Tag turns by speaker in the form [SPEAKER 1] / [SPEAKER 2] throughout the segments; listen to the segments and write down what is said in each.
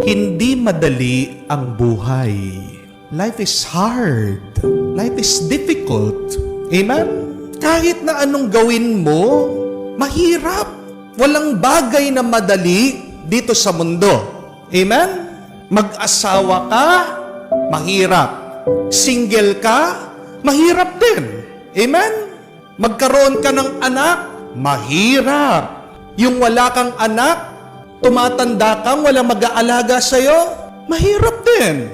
[SPEAKER 1] Hindi madali ang buhay. Life is hard. Life is difficult. Amen? Kahit na anong gawin mo, mahirap. Walang bagay na madali dito sa mundo. Amen? Mag-asawa ka, mahirap. Single ka, mahirap din. Amen? Magkaroon ka ng anak, mahirap. Yung wala kang anak, tumatanda kang walang mag-aalaga sa'yo, mahirap din.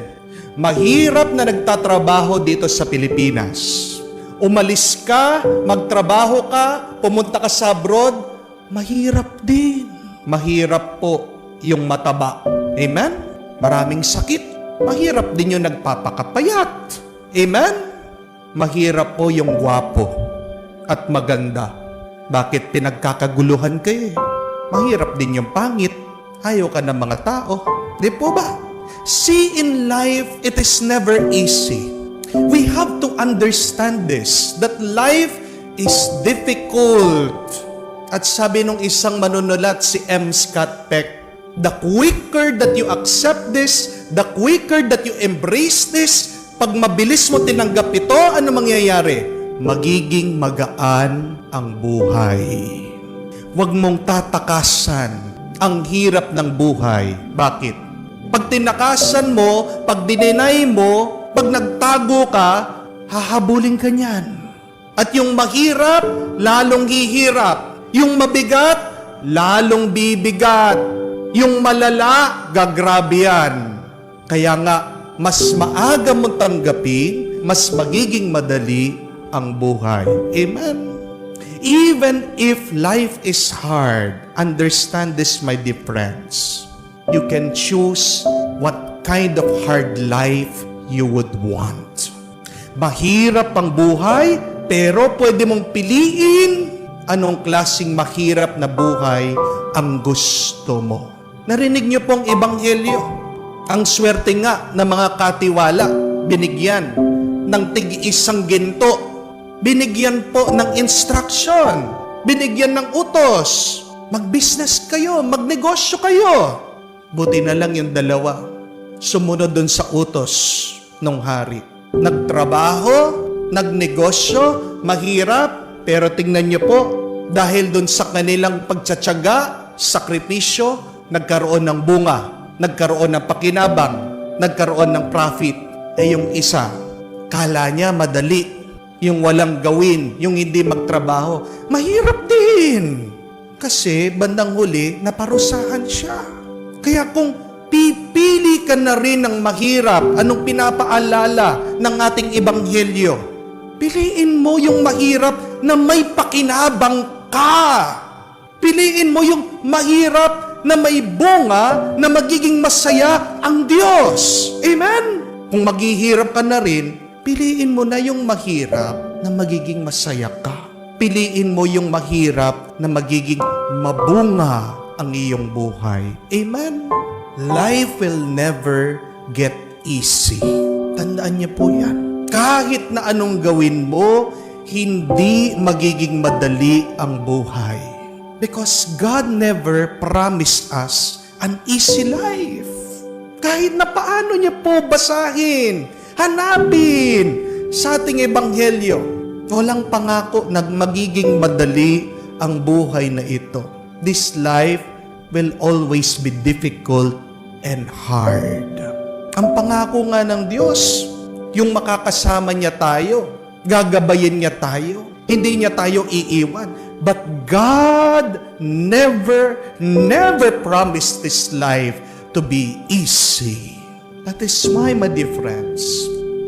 [SPEAKER 1] Mahirap na nagtatrabaho dito sa Pilipinas. Umalis ka, magtrabaho ka, pumunta ka sa abroad, mahirap din. Mahirap po yung mataba. Amen? Maraming sakit. Mahirap din yung nagpapakapayat. Amen? Mahirap po yung gwapo at maganda. Bakit pinagkakaguluhan kayo? Mahirap din yung pangit. Ayaw ka ng mga tao. Di po ba? See, in life, it is never easy. We have to understand this, that life is difficult. At sabi nung isang manunulat, si M. Scott Peck, the quicker that you accept this, the quicker that you embrace this, pag mabilis mo tinanggap ito, ano mangyayari? Magiging magaan ang buhay. Huwag mong tatakasan ang hirap ng buhay. Bakit? Pag tinakasan mo, pag dininay mo, pag nagtago ka, hahabulin ka niyan. At yung mahirap, lalong hihirap. Yung mabigat, lalong bibigat. Yung malala, gagrabe yan. Kaya nga, mas maaga mong tanggapin, mas magiging madali ang buhay. Amen? Even if life is hard, understand this, my dear friends. You can choose what kind of hard life you would want. Mahirap ang buhay, pero pwede mong piliin anong klaseng mahirap na buhay ang gusto mo. Narinig niyo pong ebanghelyo. Ang swerte nga ng mga katiwala, binigyan ng tig-isang ginto. Binigyan po ng instruction. Binigyan ng utos. Mag-business kayo, magnegosyo kayo. Buti na lang yung dalawa. Sumunod dun sa utos ng hari. Nagtrabaho, nagnegosyo, mahirap, pero tingnan niyo po, dahil dun sa kanilang pagtsatsaga, sakripisyo, nagkaroon ng bunga, nagkaroon ng pakinabang, nagkaroon ng profit. Yung isa, kala niya madali, yung walang gawin, yung hindi magtrabaho, mahirap din. Kasi bandang huli, naparusahan siya. Kaya kung pipili ka na rin ng mahirap, anong pinapaalala ng ating ebanghelyo? Piliin mo yung mahirap na may pakinabang ka. Piliin mo yung mahirap na may bunga na magiging masaya ang Diyos. Amen? Kung maghihirap ka na rin, piliin mo na yung mahirap na magiging masaya ka. Piliin mo yung mahirap na magiging mabunga ang iyong buhay. Amen? Life will never get easy. Tandaan niyo po yan. Kahit na anong gawin mo, hindi magiging madali ang buhay. Because God never promised us an easy life. Kahit na paano niya po basahin, hanapin sa ating ebanghelyo, walang pangako na magiging madali ang buhay na ito. This life will always be difficult and hard. Ang pangako nga ng Diyos, yung makakasama niya tayo, gagabayin niya tayo, hindi niya tayo iiwan. But God never promised this life to be easy. That is why, my dear friends,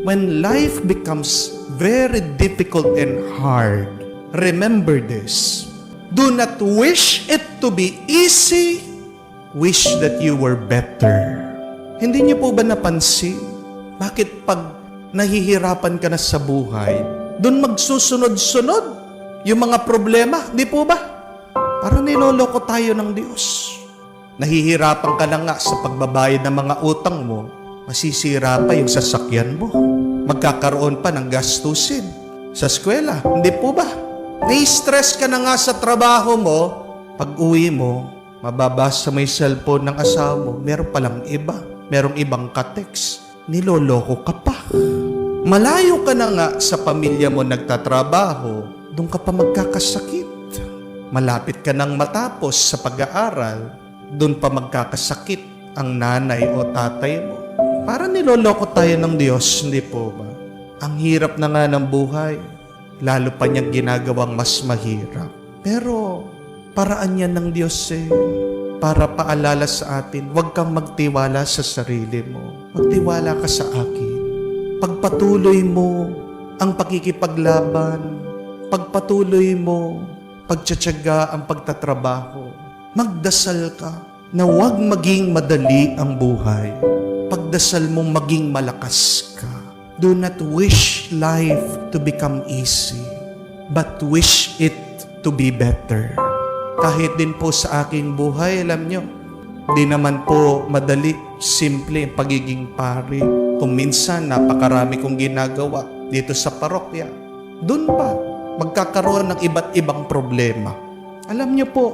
[SPEAKER 1] when life becomes very difficult and hard, remember this. Do not wish it to be easy. Wish that you were better. Hindi niyo po ba napansin? Bakit pag nahihirapan ka na sa buhay, doon magsusunod-sunod yung mga problema? Di po ba? Parang niloloko tayo ng Diyos. Nahihirapan ka na nga sa pagbabayad ng mga utang mo, masisira pa yung sasakyan mo. Magkakaroon pa ng gastusin sa eskwela. Hindi po ba? Nai-stress ka na nga sa trabaho mo, pag uwi mo, Mababasa mo yung cellphone ng asawa mo, meron palang iba. Merong ibang ka-text. Niloloko ka pa. Malayo ka na nga sa pamilya mo nagtatrabaho, doon ka pa magkakasakit. Malapit ka nang matapos sa pag-aaral, doon pa magkakasakit ang nanay o tatay mo. Para niloloko tayo ng Diyos, hindi po ba? Ang hirap na nga ng buhay, lalo pa niyang ginagawang mas mahirap. Pero paraan yan ng Diyos para paalala sa atin, huwag kang magtiwala sa sarili mo. Magtiwala ka sa akin. Pagpatuloy mo ang pakikipaglaban, pagpatuloy mo, pagtsatsaga ang pagtatrabaho. Magdasal ka na huwag maging madali ang buhay. Pagdasal mong maging malakas ka. Do not wish life to become easy, but wish it to be better. Kahit din po sa aking buhay, alam nyo, di naman po madali, simple ang pagiging pari. Kung minsan, napakarami kong ginagawa dito sa parokya. Doon pa, magkakaroon ng iba't ibang problema. Alam nyo po,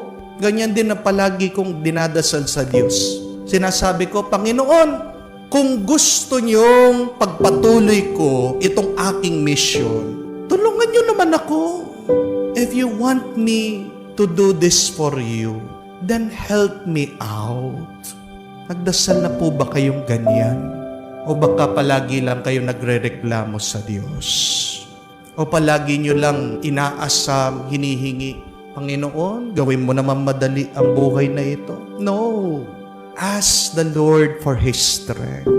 [SPEAKER 1] ganyan din na palagi kong dinadasal sa Diyos. Sinasabi ko, Panginoon, kung gusto niyong pagpatuloy ko itong aking mission, tulungan niyo naman ako. If you want me to do this for you, then help me out. Nagdasal na po ba kayong ganyan? O baka palagi lang kayo nagrereklamo sa Diyos? O palagi nyo lang inaasam, hinihingi, Panginoon, gawin mo naman madali ang buhay na ito? No. Ask the Lord for His strength.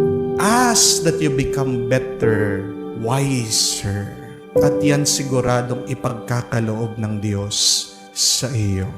[SPEAKER 1] Ask that you become better, wiser. At yan siguradong ipagkakaloob ng Diyos sa iyo.